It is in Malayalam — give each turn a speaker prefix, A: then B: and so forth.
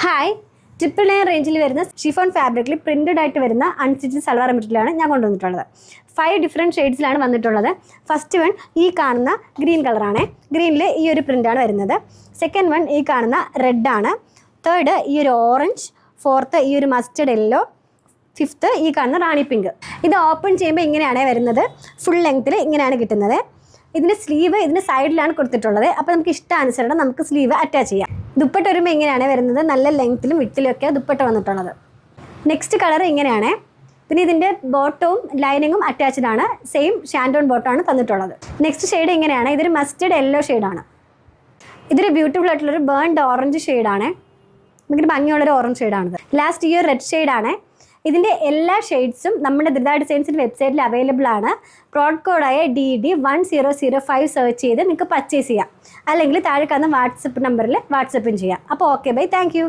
A: ഹായ്, 999 റേഞ്ചിൽ വരുന്ന ഷിഫോൺ ഫാബ്രിക്കിൽ പ്രിന്റഡ് ആയിട്ട് വരുന്ന അൺസ്റ്റിച്ച് സൽവാർ മെറ്റീരിയലാണ് ഞാൻ കൊണ്ടുവന്നിട്ടുള്ളത്. 5 ഡിഫറെൻറ്റ് ഷെയ്ഡ്സിലാണ് വന്നിട്ടുള്ളത്. ഫസ്റ്റ് വൺ ഈ കാണുന്ന ഗ്രീൻ കളറാണ്. ഗ്രീനിൽ ഈ ഒരു പ്രിൻ്റാണ് വരുന്നത്. സെക്കൻഡ് വൺ ഈ കാണുന്ന റെഡാണ്. തേർഡ് ഈ ഒരു ഓറഞ്ച്. ഫോർത്ത് ഈ ഒരു മസ്റ്റർഡ് യെല്ലോ. ഫിഫ്ത്ത് ഈ കാണുന്ന റാണി പിങ്ക്. ഇത് ഓപ്പൺ ചെയ്യുമ്പോൾ ഇങ്ങനെയാണ് വരുന്നത്. ഫുൾ ലെങ്ത്തിൽ ഇങ്ങനെയാണ് കിട്ടുന്നത്. ഇതിൻ്റെ സ്ലീവ് ഇതിൻ്റെ സൈഡിലാണ് കൊടുത്തിട്ടുള്ളത്. അപ്പോൾ നമുക്ക് ഇഷ്ടാനുസരണം നമുക്ക് സ്ലീവ് അറ്റാച്ച് ചെയ്യാം. ദുപ്പട്ട വരുമ്പോൾ ഇങ്ങനെയാണ് വരുന്നത്. നല്ല ലെങ്ത്തിലും വിട്ടിലും ഒക്കെ ദുപ്പട്ട വന്നിട്ടുള്ളത്. നെക്സ്റ്റ് കളർ ഇങ്ങനെയാണ്. പിന്നെ ഇതിൻ്റെ ബോട്ടവും ലൈനിങ്ങും അറ്റാച്ച്ഡ് ആണ്. സെയിം ഷാൻഡോൺ ബോട്ടമാണ് തന്നിട്ടുള്ളത്. നെക്സ്റ്റ് ഷെയ്ഡ് ഇങ്ങനെയാണ്. ഇതൊരു മസ്റ്റർഡ് യെല്ലോ ഷെയ്ഡാണ്. ഇതൊരു ബ്യൂട്ടിഫുൾ ആയിട്ടുള്ളൊരു ബേൺഡ് ഓറഞ്ച് ഷെയ്ഡാണ്. ഭയങ്കര ഭംഗിയുള്ളൊരു ഓറഞ്ച് ഷെയ്ഡാണിത്. ലാസ്റ്റ് ഈ ഒരു റെഡ് ഷെയ്ഡാണ്. ഇതിൻ്റെ എല്ലാ ഷെയ്ഡ്സും നമ്മുടെ ധൃത ഡിസൈൻസിൻ്റെ വെബ്സൈറ്റിൽ അവൈലബിൾ ആണ്. പ്രോഡക്റ്റ് കോഡായ DD1005 സെർച്ച് ചെയ്ത് നിങ്ങൾക്ക് പർച്ചേസ് ചെയ്യാം. അല്ലെങ്കിൽ താഴെ കാണുന്ന വാട്സപ്പ് നമ്പറിൽ വാട്സപ്പും ചെയ്യാം. അപ്പോൾ ഓക്കെ ബൈ, താങ്ക് യു.